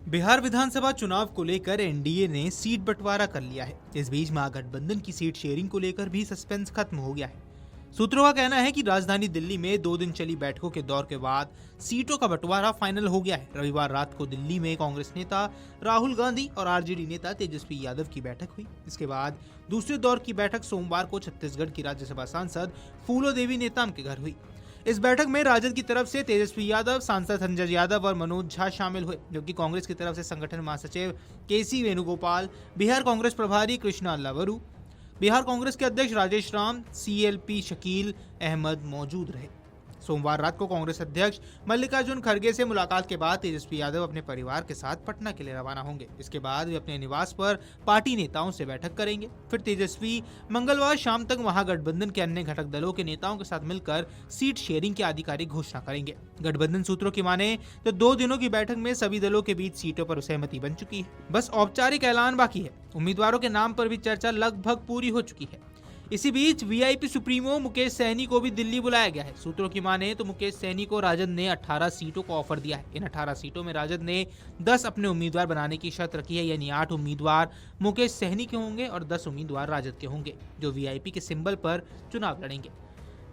बिहार विधानसभा चुनाव को लेकर एनडीए ने सीट बंटवारा कर लिया है। इस बीच महागठबंधन की सीट शेयरिंग को लेकर भी सस्पेंस खत्म हो गया है। सूत्रों का कहना है कि राजधानी दिल्ली में 2 दिन चली बैठकों के दौर के बाद सीटों का बंटवारा फाइनल हो गया है। रविवार रात को दिल्ली में कांग्रेस नेता राहुल गांधी और आरजेडी नेता तेजस्वी यादव की बैठक हुई। इसके बाद दूसरे दौर की बैठक सोमवार को छत्तीसगढ़ की राज्यसभा सांसद फूलो देवी नेताम के घर हुई। इस बैठक में राजद की तरफ से तेजस्वी यादव, सांसद संजय यादव और मनोज झा शामिल हुए, जबकि कांग्रेस की तरफ से संगठन महासचिव केसी वेणुगोपाल, बिहार कांग्रेस प्रभारी कृष्णा अल्लावरू, बिहार कांग्रेस के अध्यक्ष राजेश राम, सीएलपी शकील अहमद मौजूद रहे। सोमवार रात को कांग्रेस अध्यक्ष मल्लिकार्जुन खड़गे से मुलाकात के बाद तेजस्वी यादव अपने परिवार के साथ पटना के लिए रवाना होंगे। इसके बाद वे अपने निवास पर पार्टी नेताओं से बैठक करेंगे। फिर तेजस्वी मंगलवार शाम तक महागठबंधन के अन्य घटक दलों के नेताओं के साथ मिलकर सीट शेयरिंग की आधिकारिक घोषणा करेंगे। गठबंधन सूत्रों की माने तो 2 दिनों की बैठक में सभी दलों के बीच सीटों पर सहमति बन चुकी है। बस औपचारिक ऐलान बाकी है। उम्मीदवारों के नाम पर भी चर्चा लगभग पूरी हो चुकी है। इसी बीच वीआईपी सुप्रीमो मुकेश सहनी को भी दिल्ली बुलाया गया है। सूत्रों की माने तो मुकेश सहनी को राजद ने 18 सीटों का ऑफर दिया है। इन 18 सीटों में राजद ने 10 अपने उम्मीदवार बनाने की शर्त रखी है, यानी 8 उम्मीदवार मुकेश सहनी के होंगे और 10 उम्मीदवार राजद के होंगे, जो वीआईपी के सिंबल पर चुनाव लड़ेंगे।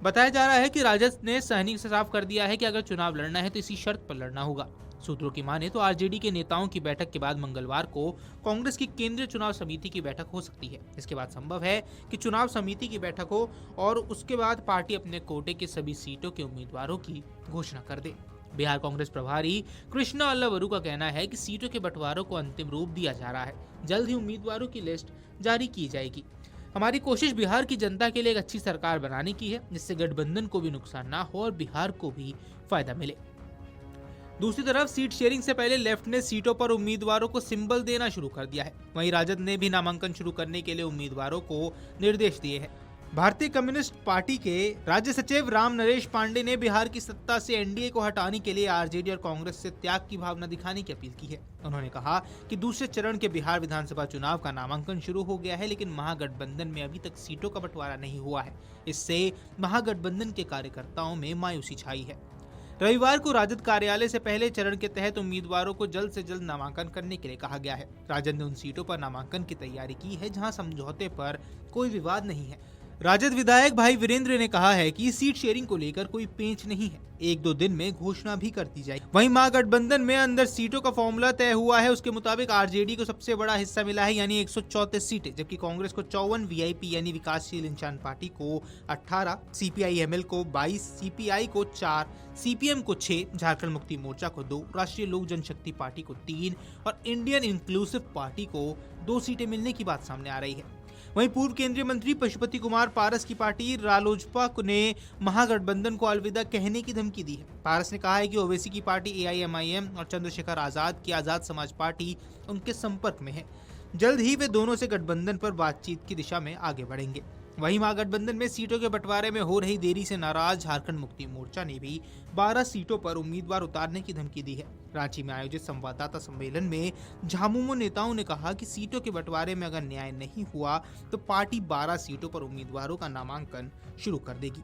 बताया जा रहा है कि राजद ने सहनी से साफ कर दिया है कि अगर चुनाव लड़ना है तो इसी शर्त पर लड़ना होगा। सूत्रों की माने तो आरजेडी के नेताओं की बैठक के बाद मंगलवार को कांग्रेस की केंद्रीय चुनाव समिति की बैठक हो सकती है। इसके बाद संभव है कि चुनाव समिति की बैठक हो और उसके बाद पार्टी अपने कोटे के सभी सीटों के उम्मीदवारों की घोषणा कर दे। बिहार कांग्रेस प्रभारी कृष्णा अल्लावरू का कहना है कि सीटों के बंटवारों को अंतिम रूप दिया जा रहा है। जल्द ही उम्मीदवारों की लिस्ट जारी की जाएगी। हमारी कोशिश बिहार की जनता के लिए एक अच्छी सरकार बनाने की है, जिससे गठबंधन को भी नुकसान ना हो और बिहार को भी फायदा मिले। दूसरी तरफ सीट शेयरिंग से पहले लेफ्ट ने सीटों पर उम्मीदवारों को सिंबल देना शुरू कर दिया है। वहीं राजद ने भी नामांकन शुरू करने के लिए उम्मीदवारों को निर्देश दिए हैं। भारतीय कम्युनिस्ट पार्टी के राज्य सचिव राम नरेश पांडे ने बिहार की सत्ता से एनडीए को हटाने के लिए आरजेडी और कांग्रेस से त्याग की भावना दिखाने की अपील की है। उन्होंने कहा कि दूसरे चरण के बिहार विधानसभा चुनाव का नामांकन शुरू हो गया है, लेकिन महागठबंधन में अभी तक सीटों का बंटवारा नहीं हुआ है। इससे महागठबंधन के कार्यकर्ताओं में मायूसी छाई है। रविवार को राजद कार्यालय से पहले चरण के तहत उम्मीदवारों को जल्द से जल्द नामांकन करने के लिए कहा गया है। राजद ने उन सीटों पर नामांकन की तैयारी की है जहां समझौते पर कोई विवाद नहीं है। राजद विधायक भाई वीरेंद्र ने कहा है कि सीट शेयरिंग को लेकर कोई पेंच नहीं है, 1-2 दिन में घोषणा भी कर दी जाएगी। वहीं महागठबंधन में अंदर सीटों का फॉर्मूला तय हुआ है। उसके मुताबिक आरजेडी को सबसे बड़ा हिस्सा मिला है, यानी 134 सीटें, जबकि कांग्रेस को 54, वीआईपी यानी विकासशील इंसान पार्टी को 18, सीपीआई-एमएल को 22, सीपीआई को 4, सीपीएम को 6, झारखंड मुक्ति मोर्चा को 2, राष्ट्रीय लोक जनशक्ति पार्टी को 3 और इंडियन इंक्लूसिव पार्टी को 2 सीटें मिलने की बात सामने आ रही है। वहीं पूर्व केंद्रीय मंत्री पशुपति कुमार पारस की पार्टी रालोजपा ने महागठबंधन को अलविदा कहने की धमकी दी है। पारस ने कहा है कि ओवैसी की पार्टी एआईएमआईएम और चंद्रशेखर आजाद की आजाद समाज पार्टी उनके संपर्क में है। जल्द ही वे दोनों से गठबंधन पर बातचीत की दिशा में आगे बढ़ेंगे। वहीं महागठबंधन में सीटों के बंटवारे में हो रही देरी से नाराज झारखंड मुक्ति मोर्चा ने भी 12 सीटों पर उम्मीदवार उतारने की धमकी दी है। रांची में आयोजित संवाददाता सम्मेलन में झामुमो नेताओं ने कहा कि सीटों के बंटवारे में अगर न्याय नहीं हुआ तो पार्टी 12 सीटों पर उम्मीदवारों का नामांकन शुरू कर देगी।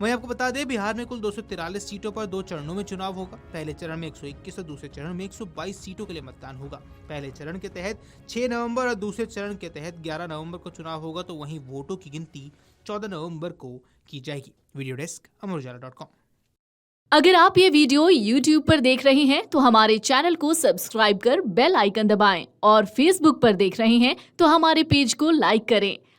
वहीं आपको बता दें, बिहार में कुल 243 सीटों पर 2 चरणों में चुनाव होगा। पहले चरण में 121 और दूसरे चरण में 122 सीटों के लिए मतदान होगा। पहले चरण के तहत 6 नवंबर और दूसरे चरण के तहत 11 नवंबर को चुनाव होगा, तो वहीं वोटों की गिनती 14 नवंबर को की जाएगी। वीडियो डेस्क अमरउजाला.com। अगर आप ये वीडियो YouTube पर देख रहे हैं तो हमारे चैनल को सब्सक्राइब कर बेल आइकन दबाएं और Facebook पर देख रहे हैं तो हमारे पेज को लाइक करें।